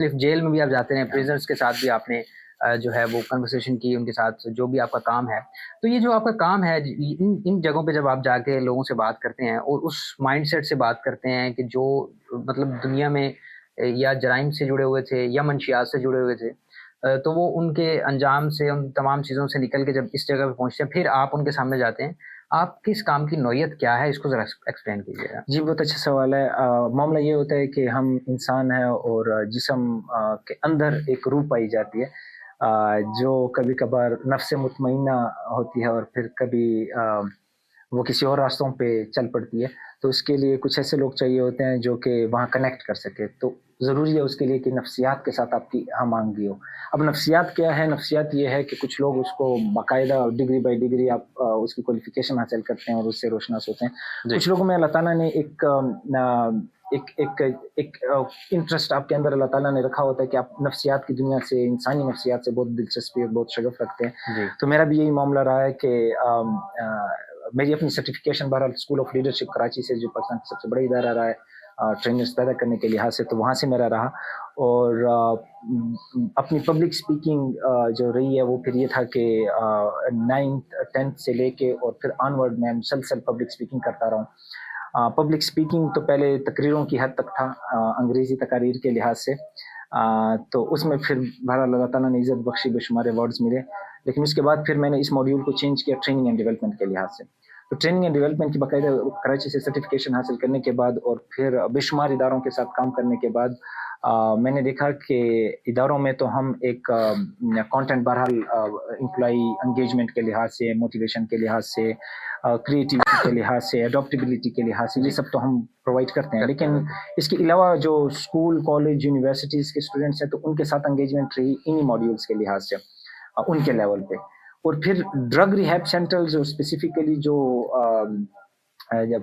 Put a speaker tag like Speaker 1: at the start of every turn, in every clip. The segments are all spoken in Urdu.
Speaker 1: صرف جیل میں بھی آپ جاتے ہیں، پریزنرز کے ساتھ بھی آپ نے جو ہے وہ کنورسیشن کی ان کے ساتھ، جو بھی آپ کا کام ہے. تو یہ جو آپ کا کام ہے، ان جگہوں پہ جب آپ جا کے لوگوں سے بات کرتے ہیں اور اس مائنڈ سیٹ سے بات کرتے ہیں کہ جو مطلب دنیا میں یا جرائم سے جڑے ہوئے تھے یا منشیات سے جڑے ہوئے تھے، تو وہ ان کے انجام سے، ان تمام چیزوں سے نکل کے جب اس جگہ پہ پہنچتے ہیں، پھر آپ ان کے سامنے جاتے ہیں. آپ کی اس کام کی نوعیت کیا ہے؟ اس کو ذرا ایکسپلین کیجیے گا.
Speaker 2: جی بہت اچھا سوال ہے. معاملہ یہ ہوتا ہے کہ ہم انسان ہیں اور جسم کے اندر ایک روح پائی جاتی ہے جو کبھی کبھار نفس مطمئنہ ہوتی ہے اور پھر کبھی وہ کسی اور راستوں پہ چل پڑتی ہے. تو اس کے لیے کچھ ایسے لوگ چاہیے ہوتے ہیں جو کہ وہاں کنیکٹ کر سکے. تو ضروری ہے اس کے لیے کہ نفسیات کے ساتھ آپ کی ہم آہنگی ہو. اب نفسیات کیا ہے؟ نفسیات یہ ہے کہ کچھ لوگ اس کو باقاعدہ ڈگری بائی ڈگری آپ اس کی کوالیفیکیشن حاصل کرتے ہیں اور اس سے روشناس ہوتے ہیں. کچھ لوگوں میں اللہ تعالیٰ نے ایک انٹرسٹ آپ کے اندر اللہ تعالیٰ نے رکھا ہوتا ہے کہ آپ نفسیات کی دنیا سے، انسانی نفسیات سے بہت دلچسپی اور بہت شغف رکھتے ہیں. تو میرا بھی یہی معاملہ رہا ہے کہ میری اپنی سرٹیفکیشن بہرحال اسکول آف لیڈرشپ کراچی سے، جو پاکستان کا سب سے بڑا ادارہ رہا ہے ٹرینرز پیدا کرنے کے لحاظ سے، تو وہاں سے میرا رہا. اور اپنی پبلک سپیکنگ جو رہی ہے وہ پھر یہ تھا کہ 9th 10th سے لے کے اور پھر آنورڈ میں مسلسل پبلک سپیکنگ کرتا رہا ہوں. پبلک سپیکنگ تو پہلے تقریروں کی حد تک تھا انگریزی تقاریر کے لحاظ سے، تو اس میں پھر بہرحال اللہ تعالیٰ نے عزت بخشی، بے شمار ایوارڈز ملے. لیکن اس کے بعد پھر میں نے اس ماڈیول کو چینج کیا ٹریننگ اینڈ ڈیولپمنٹ کے لحاظ سے. تو ٹریننگ اینڈ ڈیولپمنٹ کی باقاعدہ کراچی سے سرٹیفکیشن حاصل کرنے کے بعد اور پھر بے شمار اداروں کے ساتھ کام کرنے کے بعد میں نے دیکھا کہ اداروں میں تو ہم ایک کانٹینٹ بہرحال امپلائی انگیجمنٹ کے لحاظ سے، موٹیویشن کے لحاظ سے، کریٹیوٹی کے لحاظ سے، اڈاپٹیبلٹی کے لحاظ سے، یہ سب تو ہم پرووائڈ کرتے ہیں. لیکن اس کے علاوہ جو اسکول، کالج، یونیورسٹیز کے اسٹوڈنٹس ہیں تو ان کے ساتھ انگیجمنٹ رہی انہی ماڈیولس کے لحاظ سے ان کے لیول پہ. اور پھر ڈرگ ریہیب سینٹرز جو اسپیسیفکلی جو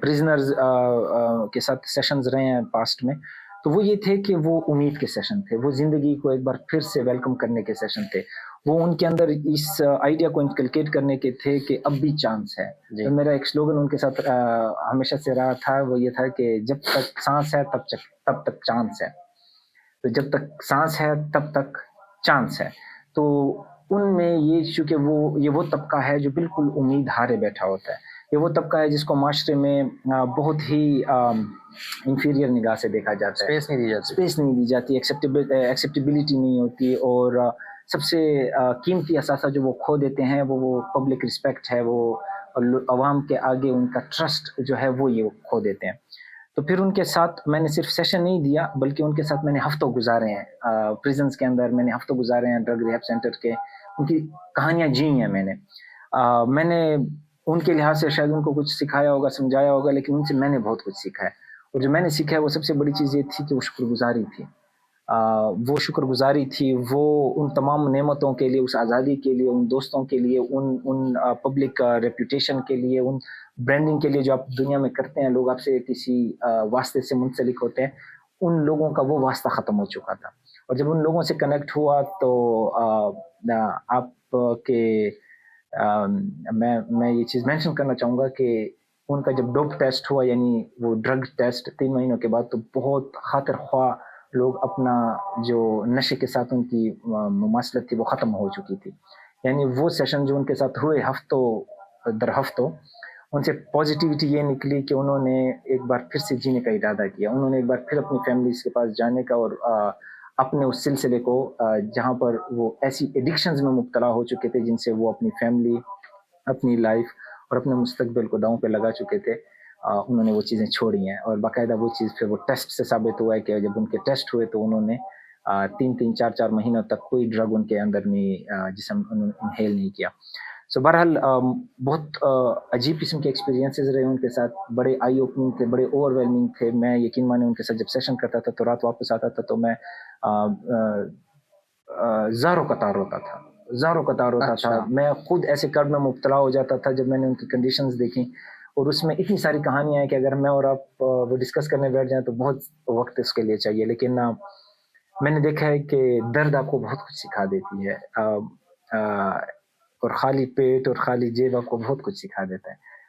Speaker 2: پریزنرز کے ساتھ سیشنز رہے ہیں پاسٹ میں، تو وہ یہ تھے کہ وہ امید کے سیشن تھے، وہ زندگی کو ایک بار پھر سے ویلکم کرنے کے سیشن تھے. وہ ان کے اندر اس آئیڈیا کو انکلکیٹ کرنے کے تھے کہ اب بھی چانس ہے. تو میرا ایک سلوگن ان کے ساتھ ہمیشہ سے رہا تھا، وہ یہ تھا کہ جب تک سانس ہے تب تک چانس ہے. تو جب تک سانس ہے تب تک چانس ہے. تو ان میں یہ چونکہ وہ طبقہ ہے جو بالکل امید ہارے بیٹھا ہوتا ہے. یہ وہ طبقہ ہے جس کو معاشرے میں بہت ہی انفیریئر نگاہ سے دیکھا جاتا ہے، اسپیس نہیں دی جاتی، ایکسیپٹیبلٹی نہیں ہوتی. اور سب سے قیمتی اثاثہ جو وہ کھو دیتے ہیں وہ پبلک رسپیکٹ ہے، وہ عوام کے آگے ان کا ٹرسٹ جو ہے وہ یہ کھو دیتے ہیں. تو پھر ان کے ساتھ میں نے صرف سیشن نہیں دیا بلکہ ان کے ساتھ میں نے ہفتوں گزارے ہیں پریزنز کے اندر، میں نے ہفتوں گزارے ہیں ڈرگ ریہیب سینٹر کے. ان کی کہانیاں جی ہیں میں نے ان کے لحاظ سے شاید ان کو کچھ سکھایا ہوگا، سمجھایا ہوگا، لیکن ان سے میں نے بہت کچھ سیکھا ہے. اور جو میں نے سیکھا ہے وہ سب سے بڑی چیز یہ تھی کہ وہ شکر گزاری تھی. وہ شکر گزاری تھی، وہ ان تمام نعمتوں کے لیے، اس آزادی کے لیے، ان دوستوں کے لیے، ان پبلک ریپوٹیشن کے لیے، ان برانڈنگ کے لیے جو آپ دنیا میں کرتے ہیں. لوگ آپ سے کسی واسطے سے منسلک ہوتے ہیں، ان لوگوں کا وہ واسطہ ختم ہو چکا تھا. اور جب ان لوگوں سے کنیکٹ ہوا تو آپ کے میں یہ چیز مینشن کرنا چاہوں گا کہ ان کا جب ڈوپ ٹیسٹ ہوا، یعنی وہ ڈرگ ٹیسٹ 3 مہینوں کے بعد، تو بہت خاطر خواہ لوگ اپنا جو نشے کے ساتھ ان کی مماثلت تھی وہ ختم ہو چکی تھی. یعنی وہ سیشن جو ان کے ساتھ ہوئے ہفتوں در ہفتوں، ان سے پازیٹیوٹی یہ نکلی کہ انہوں نے ایک بار پھر سے جینے کا ارادہ کیا. انہوں نے ایک بار پھر اپنی فیملیز کے پاس جانے کا اور اپنے اس سلسلے کو جہاں پر وہ ایسی ایڈکشنز میں مبتلا ہو چکے تھے جن سے وہ اپنی فیملی، اپنی لائف اور اپنے مستقبل کو داؤں پہ لگا چکے تھے، انہوں نے وہ چیزیں چھوڑی ہیں. اور باقاعدہ وہ چیز پھر وہ ٹیسٹ سے ثابت ہوا ہے کہ جب ان کے ٹیسٹ ہوئے تو انہوں نے 3-4 مہینوں تک کوئی ڈرگ ان کے اندر نہیں، جسم انہوں نے انہیل نہیں کیا. سو بہرحال بہت عجیب قسم کے ایکسپیرینسز رہے ان کے ساتھ، بڑے آئی اوپننگ تھے، بڑے اوور ویلمنگ تھے. میں یقین مانے ان کے ساتھ جب سیشن کرتا تھا تو رات واپس آتا تھا تو میں زاروں قطار ہوتا تھا. میں خود ایسے کرب میں مبتلا ہو جاتا تھا جب میں نے ان کی کنڈیشنز دیکھیں. اور اس میں اتنی ساری کہانیاں ہیں کہ اگر میں اور آپ وہ ڈسکس کرنے بیٹھ جائیں تو بہت وقت اس کے لیے چاہیے. لیکن میں نے دیکھا ہے کہ درد آپ کو بہت کچھ سکھا دیتی ہے، اور خالی پیٹ اور خالی جیب آپ کو بہت کچھ سکھا دیتا ہے.